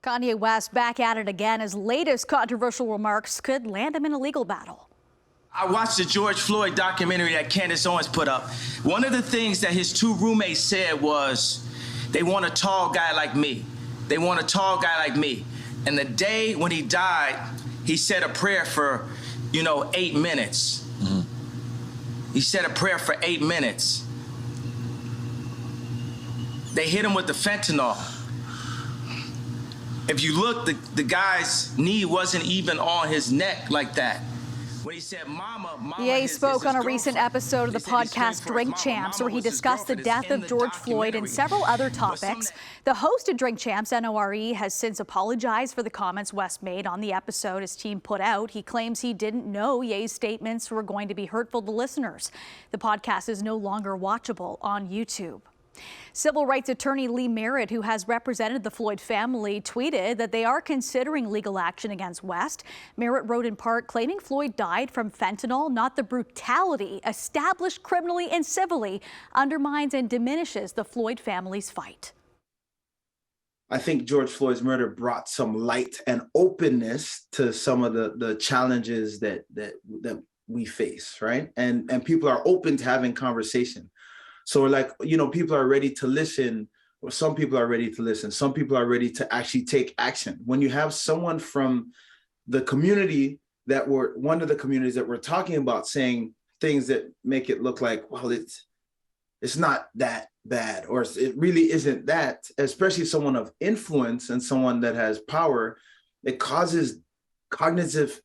Kanye West back at it again. His latest controversial remarks could land him in a legal battle. I watched the George Floyd documentary that Candace Owens put up. One of the things that his two roommates said was, they want a tall guy like me. They want a tall guy like me. And the day when he died, he said a prayer for, 8 minutes. He said a prayer for 8 minutes. They hit him with the fentanyl. If you look, the guy's knee wasn't even on his neck like that. When he said mama, Ye spoke on a recent episode of the podcast Drink Champs, where he discussed the death of George Floyd and several other topics. The host of Drink Champs, NORE, has since apologized for the comments West made on the episode his team put out. He claims he didn't know Ye's statements were going to be hurtful to listeners. The podcast is no longer watchable on YouTube. Civil rights attorney Lee Merritt, who has represented the Floyd family, tweeted that they are considering legal action against West. Merritt wrote in part, claiming Floyd died from fentanyl, not the brutality established criminally and civilly, undermines and diminishes the Floyd family's fight. I think George Floyd's murder brought some light and openness to some of the challenges that we face, right? And people are open to having conversation. So people are ready to listen, or some people are ready to listen. Some people are ready to actually take action. When you have someone from the community one of the communities that we're talking about saying things that make it look like, well, it's not that bad, or it really isn't that, especially someone of influence and someone that has power, it causes cognitive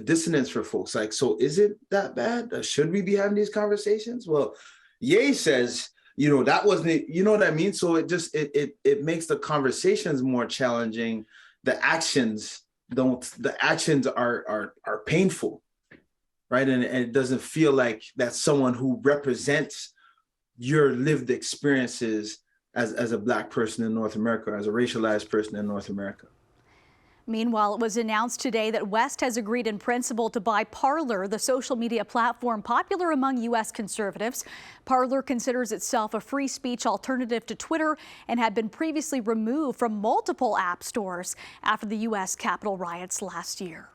dissonance for folks. Like, so is it that bad? Should we be having these conversations? Well, Ye says, that wasn't, you know what I mean? So it makes the conversations more challenging. The actions are painful, right? And it doesn't feel like that's someone who represents your lived experiences as a Black person in North America, as a racialized person in North America. Meanwhile, it was announced today that West has agreed in principle to buy Parler, the social media platform popular among U.S. conservatives. Parler considers itself a free speech alternative to Twitter and had been previously removed from multiple app stores after the U.S. Capitol riots last year.